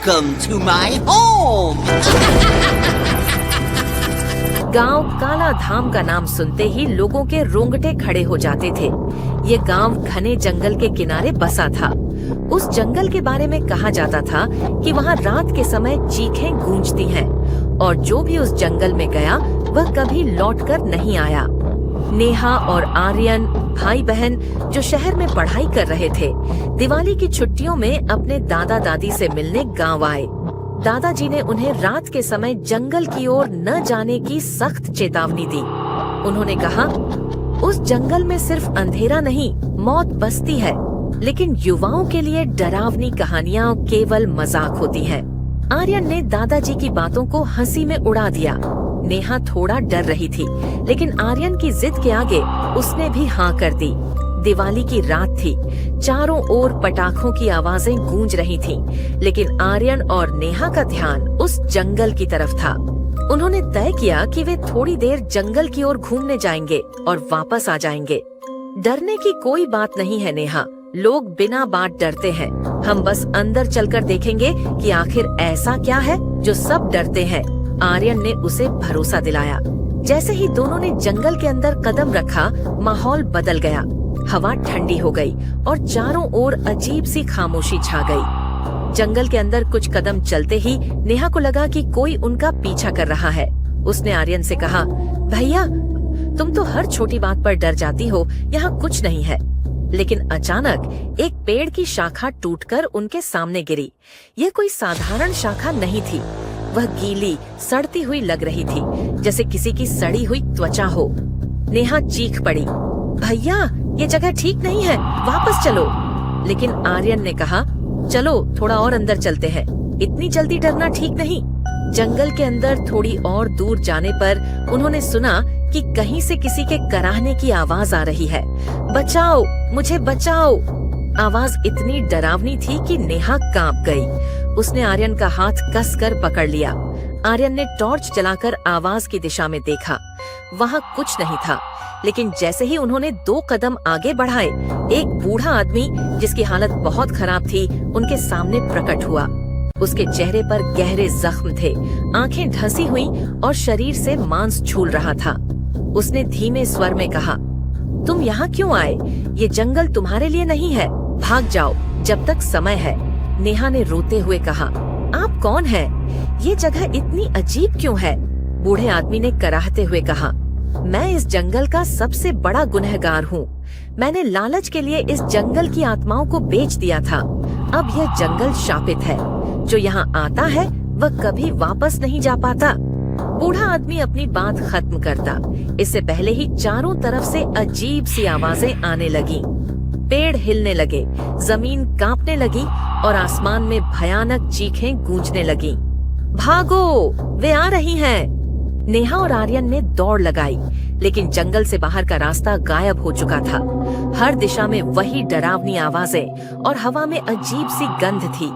Welcome to my home. गांव काला धाम का नाम सुनते ही लोगों के रोंगटे खड़े हो जाते थे। ये गांव घने जंगल के किनारे बसा था। उस जंगल के बारे में कहा जाता था कि वहाँ रात के समय चीखें गूंजती हैं और जो भी उस जंगल में गया वह कभी लौटकर नहीं आया। नेहा और आर्यन भाई बहन जो शहर में पढ़ाई कर रहे थे, दिवाली की छुट्टियों में अपने दादा दादी से मिलने गांव आए। दादाजी ने उन्हें रात के समय जंगल की ओर न जाने की सख्त चेतावनी दी। उन्होंने कहा, उस जंगल में सिर्फ अंधेरा नहीं, मौत बसती है, लेकिन युवाओं के लिए डरावनी कहानियाँ केवल मजाक होती हैं। आर्यन ने दादाजी की बातों को हंसी में उड़ा दिया। नेहा थोड़ा डर रही थी, लेकिन आर्यन की जिद के आगे उसने भी हाँ कर दी। दिवाली की रात थी, चारों ओर पटाखों की आवाजें गूंज रही थीं, लेकिन आर्यन और नेहा का ध्यान उस जंगल की तरफ था। उन्होंने तय किया कि वे थोड़ी देर जंगल की ओर घूमने जाएंगे और वापस आ जाएंगे। डरने की कोई बात नहीं है नेहा, लोग बिना बात डरते हैं। हम बस अंदर चलकर देखेंगे कि आखिर ऐसा क्या है जो सब डरते हैं। आर्यन ने उसे भरोसा दिलाया। जैसे ही दोनों ने जंगल के अंदर कदम रखा, माहौल बदल गया। हवा ठंडी हो गई और चारों ओर अजीब सी खामोशी छा गई। जंगल के अंदर कुछ कदम चलते ही नेहा को लगा कि कोई उनका पीछा कर रहा है। उसने आर्यन से कहा, भैया तुम तो हर छोटी बात पर डर जाती हो, यहाँ कुछ नहीं है। लेकिन अचानक एक पेड़ की शाखा टूटकर उनके सामने गिरी। यह कोई साधारण शाखा नहीं थी, वह गीली सड़ती हुई लग रही थी, जैसे किसी की सड़ी हुई त्वचा हो। नेहा चीख पड़ी, भैया ये जगह ठीक नहीं है, वापस चलो। लेकिन आर्यन ने कहा, चलो थोड़ा और अंदर चलते हैं, इतनी जल्दी डरना ठीक नहीं। जंगल के अंदर थोड़ी और दूर जाने पर उन्होंने सुना कि कहीं से किसी के कराहने की आवाज आ रही है। बचाओ, मुझे बचाओ। आवाज इतनी डरावनी थी कि नेहा कांप गई। उसने आर्यन का हाथ कसकर पकड़ लिया। आर्यन ने टॉर्च जलाकर आवाज की दिशा में देखा। वहाँ कुछ नहीं था, लेकिन जैसे ही उन्होंने 2 कदम आगे बढ़ाए, एक बूढ़ा आदमी जिसकी हालत बहुत खराब थी उनके सामने प्रकट हुआ। उसके चेहरे पर गहरे जख्म थे, आंखें ढसी हुई और शरीर से मांस झूल रहा था। उसने धीमे स्वर में कहा, तुम यहाँ क्यों आए? ये जंगल तुम्हारे लिए नहीं है, भाग जाओ जब तक समय है। नेहा ने रोते हुए कहा, आप कौन हैं? ये जगह इतनी अजीब क्यों है? बूढ़े आदमी ने कराहते हुए कहा, मैं इस जंगल का सबसे बड़ा गुनहगार हूँ। मैंने लालच के लिए इस जंगल की आत्माओं को बेच दिया था। अब यह जंगल शापित है, जो यहाँ आता है वह कभी वापस नहीं जा पाता। बूढ़ा आदमी अपनी बात खत्म करता, इससे पहले ही चारों तरफ से अजीब सी आवाजें आने लगी। पेड़ हिलने लगे, जमीन कांपने लगी और आसमान में भयानक चीखें गूंजने लगी। भागो, वे आ रही हैं। नेहा और आर्यन ने दौड़ लगाई, लेकिन जंगल से बाहर का रास्ता गायब हो चुका था। हर दिशा में वही डरावनी आवाजें और हवा में अजीब सी गंध थी।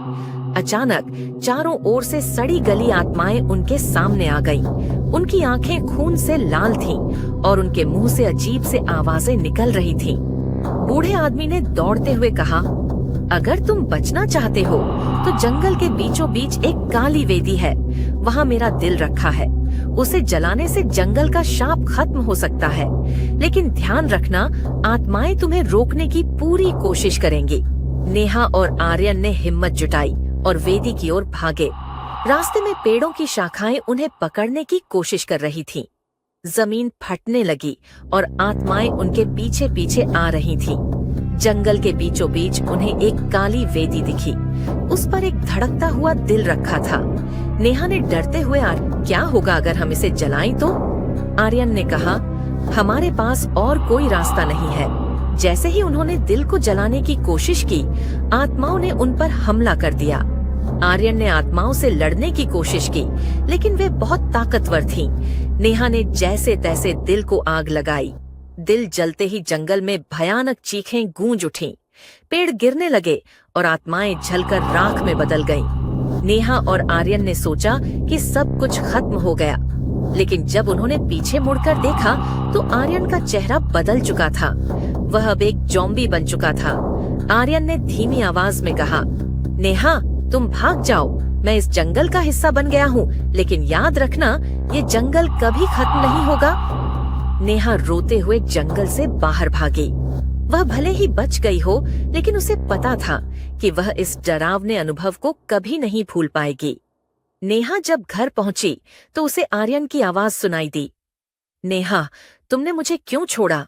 अचानक चारों ओर से सड़ी गली आत्माएं उनके सामने आ गईं। उनकी आंखें खून से लाल थीं और उनके मुंह से अजीब से आवाजें निकल रही थीं। बूढ़े आदमी ने दौड़ते हुए कहा, अगर तुम बचना चाहते हो तो जंगल के बीचों बीच एक काली वेदी है, वहाँ मेरा दिल रखा है। उसे जलाने से जंगल का शाप खत्म हो सकता है, लेकिन ध्यान रखना, आत्माएं तुम्हें रोकने की पूरी कोशिश करेंगी। नेहा और आर्यन ने हिम्मत जुटाई और वेदी की ओर भागे। रास्ते में पेड़ों की शाखाएं उन्हें पकड़ने की कोशिश कर रही थीं। जमीन फटने लगी और आत्माएं उनके पीछे पीछे आ रही थीं। जंगल के बीचों बीच उन्हें एक काली वेदी दिखी। उस पर एक धड़कता हुआ दिल रखा था। नेहा ने डरते हुए, क्या होगा अगर हम इसे जलाएं तो? आर्यन ने कहा, हमारे पास और कोई रास्ता नहीं है। जैसे ही उन्होंने दिल को जलाने की कोशिश की, आत्माओं ने उन पर हमला कर दिया। आर्यन ने आत्माओं से लड़ने की कोशिश की, लेकिन वे बहुत ताकतवर थीं। नेहा ने जैसे तैसे दिल को आग लगाई। दिल जलते ही जंगल में भयानक चीखें गूंज उठीं। पेड़ गिरने लगे और आत्माएं जलकर राख में बदल गईं। नेहा और आर्यन ने सोचा कि सब कुछ खत्म हो गया, लेकिन जब उन्होंने पीछे मुड़कर देखा तो आर्यन का चेहरा बदल चुका था। वह अब एक ज़ॉम्बी बन चुका था। आर्यन ने धीमी आवाज में कहा, नेहा तुम भाग जाओ, मैं इस जंगल का हिस्सा बन गया हूँ, लेकिन याद रखना ये जंगल कभी खत्म नहीं होगा। नेहा रोते हुए जंगल से बाहर भागी। वह भले ही बच गई हो, लेकिन उसे पता था कि वह इस डरावने अनुभव को कभी नहीं भूल पाएगी। नेहा जब घर पहुंची तो उसे आर्यन की आवाज सुनाई दी। नेहा, तुमने मुझे क्यों छोड़ा?